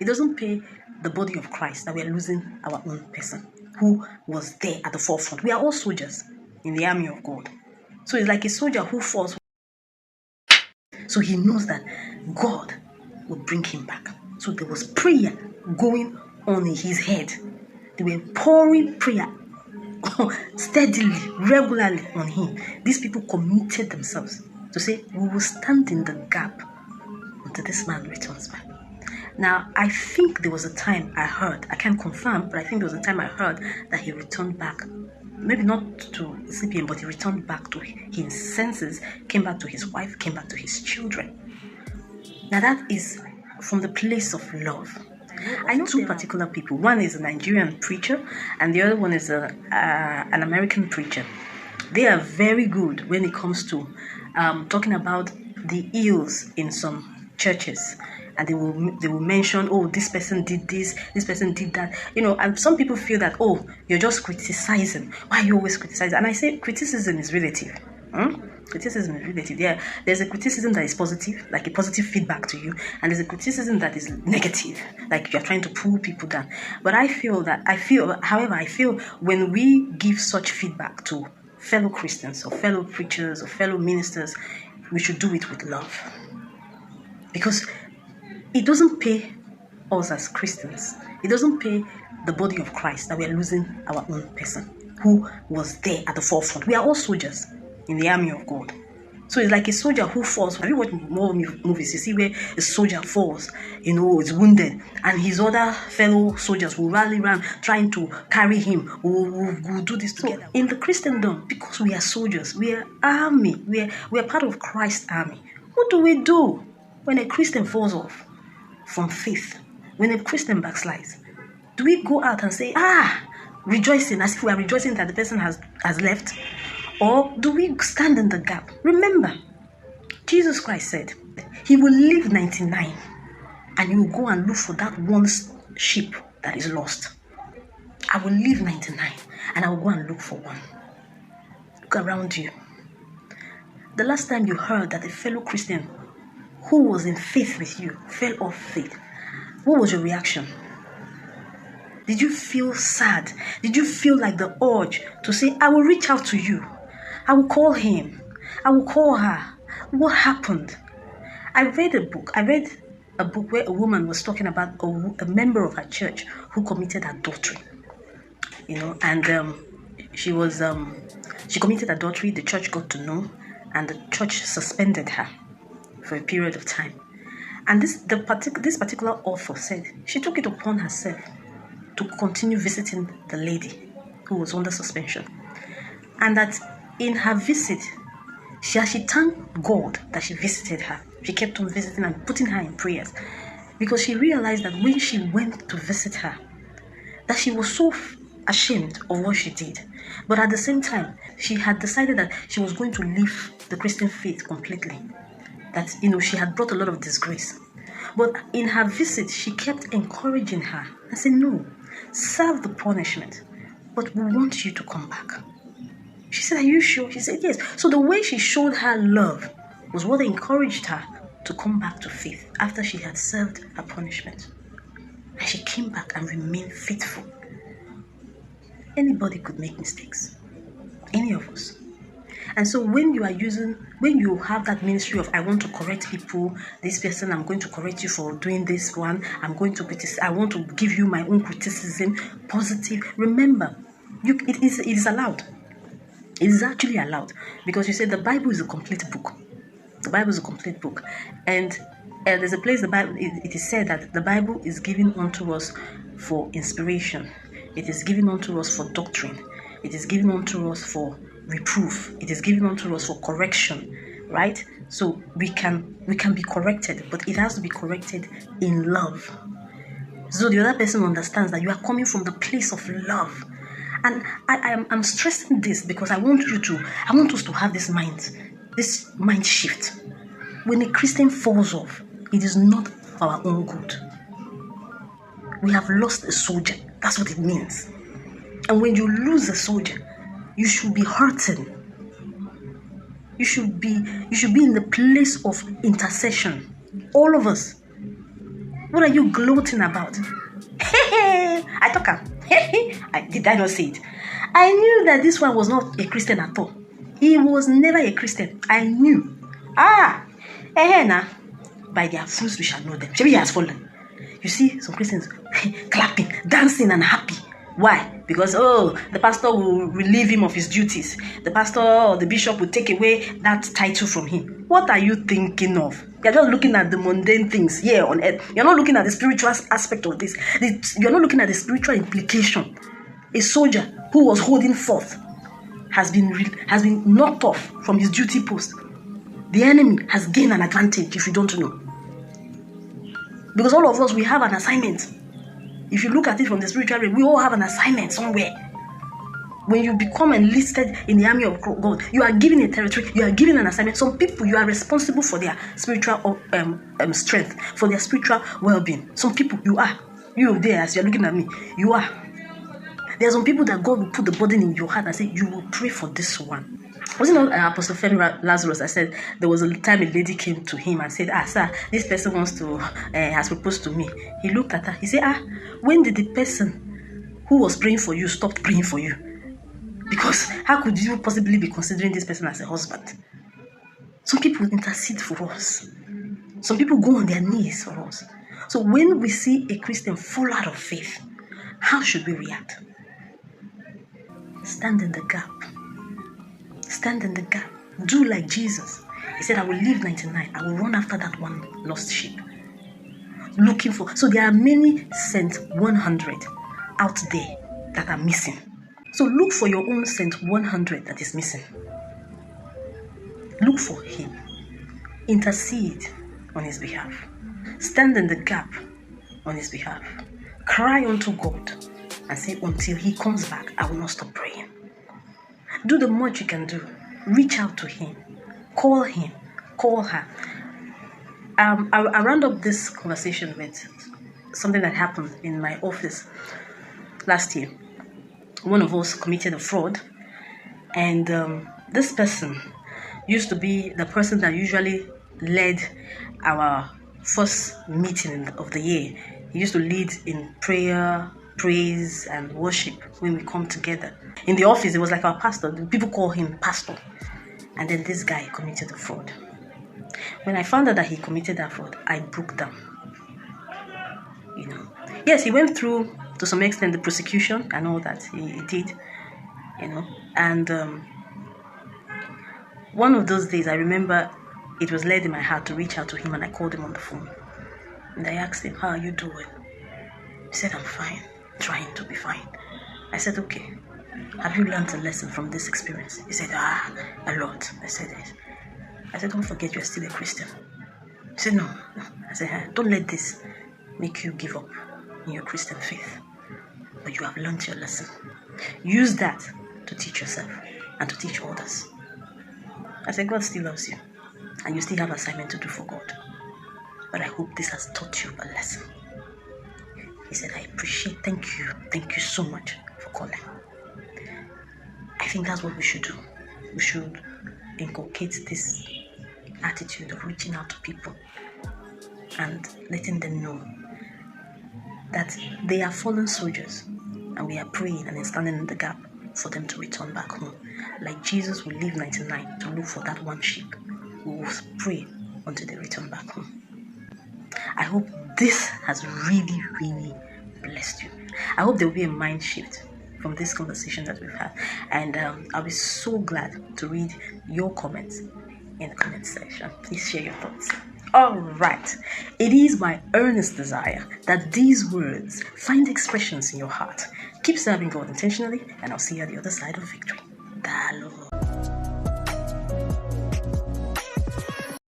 It doesn't pay the body of Christ that we are losing our own person who was there at the forefront. We are all soldiers in the army of God. So it's like a soldier who falls. So he knows that God will bring him back. So there was prayer going on in his head. They were pouring prayer steadily, regularly on him. These people committed themselves to say, we will stand in the gap until this man returns back. Now, I think there was a time I heard, I can't confirm, but I think there was a time I heard that he returned back. Maybe not to CPM, but he returned back to his senses, came back to his wife, came back to his children. Now, that is from the place of love. I know two particular people. One is a Nigerian preacher, and the other one is an American preacher. They are very good when it comes to talking about the ills in some churches. And they will mention, oh, this person did this person did that. And some people feel that, oh, you're just criticizing. Why are you always criticizing? And I say criticism is relative. Criticism is relative. Yeah, there's a criticism that is positive, like a positive feedback to you, and there's a criticism that is negative, like you're trying to pull people down. But I feel when we give such feedback to fellow Christians or fellow preachers or fellow ministers, we should do it with love. Because it doesn't pay us as Christians. It doesn't pay the body of Christ that we are losing our own person who was there at the forefront. We are all soldiers in the army of God. So it's like a soldier who falls. Have you watched more movies? You see where a soldier falls, is wounded, and his other fellow soldiers will rally around trying to carry him. We'll do this together. So in the Christendom, because we are soldiers, we are army, we are part of Christ's army. What do we do when a Christian falls off from faith? When a Christian backslides, do we go out and say, rejoicing, as if we are rejoicing that the person has left? Or do we stand in the gap? Remember, Jesus Christ said, he will leave 99 and he will go and look for that one sheep that is lost. I will leave 99 and I will go and look for one. Look around you. The last time you heard that a fellow Christian who was in faith with you fell off faith, what was your reaction? Did you feel sad? Did you feel like the urge to say, I will reach out to you? I will call him. I will call her. What happened? I read a book where a woman was talking about a member of her church who committed adultery. And she committed adultery. The church got to know, and the church suspended her for a period of time. And this particular author said she took it upon herself to continue visiting the lady who was under suspension, and that in her visit, she thanked God that she visited her. She kept on visiting and putting her in prayers, because she realized that when she went to visit her, that she was so ashamed of what she did. But at the same time, she had decided that she was going to leave the Christian faith completely. That, she had brought a lot of disgrace. But in her visit, she kept encouraging her and said, no, serve the punishment, but we want you to come back. She said, are you sure? She said, yes. So the way she showed her love was what encouraged her to come back to faith after she had served her punishment. And she came back and remained faithful. Anybody could make mistakes. Any of us. And so when you have that ministry of, I want to correct people, this person, I'm going to correct you for doing this one, I want to give you my own criticism, positive. Remember, it is allowed. It is actually allowed, because you said the Bible is a complete book. The Bible is a complete book. And there's a place it is said that the Bible is given unto us for inspiration. It is given unto us for doctrine. It is given unto us for reproof. It is given unto us for correction, right? So we can be corrected, but it has to be corrected in love. So the other person understands that you are coming from the place of love. And I'm stressing this because I want us to have this mind shift. When a Christian falls off, it is not for our own good. We have lost a soldier. That's what it means. And when you lose a soldier, you should be hurting. You should be in the place of intercession. All of us. What are you gloating about? I talk am. Did I not say it? I knew that this one was not a Christian at all. He was never a Christian. I knew. Now, by their fruits we shall know them. Maybe he has fallen. You see some Christians clapping, dancing, and happy. Why? Because the pastor will relieve him of his duties. The pastor or the bishop will take away that title from him. What are you thinking of? You're just looking at the mundane things here on earth. You're not looking at the spiritual aspect of this. You're not looking at the spiritual implication. A soldier who was holding forth has been knocked off from his duty post. The enemy has gained an advantage, if you don't know. Because all of us, we have an assignment. If you look at it from the spiritual realm, we all have an assignment somewhere. When you become enlisted in the army of God, you are given a territory, you are given an assignment. Some people, you are responsible for their spiritual strength, for their spiritual well-being. Some people, you are. You there, as you're looking at me, you are. There are some people that God will put the burden in your heart and say, you will pray for this one. Wasn't it Apostle Femi Lazarus? I said there was a time a lady came to him and said, sir, this person has proposed to me. He looked at her. He said, when did the person who was praying for you stop praying for you? Because how could you possibly be considering this person as a husband? Some people intercede for us. Some people go on their knees for us. So when we see a Christian fall out of faith, how should we react? Stand in the gap. Stand in the gap. Do like Jesus. He said, I will leave 99. I will run after that one lost sheep. Looking for. So there are many sent 100 out there that are missing. So look for your own sent 100 that is missing. Look for him. Intercede on his behalf. Stand in the gap on his behalf. Cry unto God and say, until he comes back, I will not stop praying. Do the much you can do. Reach out to him. Call him. Call her. I round up this conversation with something that happened in my office last year. One of us committed a fraud, and this person used to be the person that usually led our first meeting of the year. He used to lead in prayer, praise, and worship when we come together. In the office, it was like our pastor. People call him pastor. And then this guy committed a fraud. When I found out that he committed that fraud, I broke down. Yes, he went through to some extent the prosecution and all that. He did, And one of those days, I remember it was led in my heart to reach out to him, and I called him on the phone. And I asked him, how are you doing? He said, I'm fine, trying to be fine. I said, okay, have you learned a lesson from this experience? He said, a lot. I said, yes. I said, don't forget you're still a Christian. He said, no. I said, don't let this make you give up in your Christian faith. But you have learned your lesson. Use that to teach yourself and to teach others. I said, God still loves you, and you still have assignment to do for God. But I hope this has taught you a lesson. He said, I appreciate, thank you so much for calling. I think that's what we should do. We should inculcate this attitude of reaching out to people and letting them know that they are fallen soldiers, and we are praying and standing in the gap for them to return back home. Like Jesus will leave 99 to look for that one sheep. We will pray until they return back home. I hope this has really, really blessed you. I hope there will be a mind shift from this conversation that we've had. And I'll be so glad to read your comments in the comment section. Please share your thoughts. All right. It is my earnest desire that these words find expressions in your heart. Keep serving God intentionally, and I'll see you at the other side of victory. Daalu.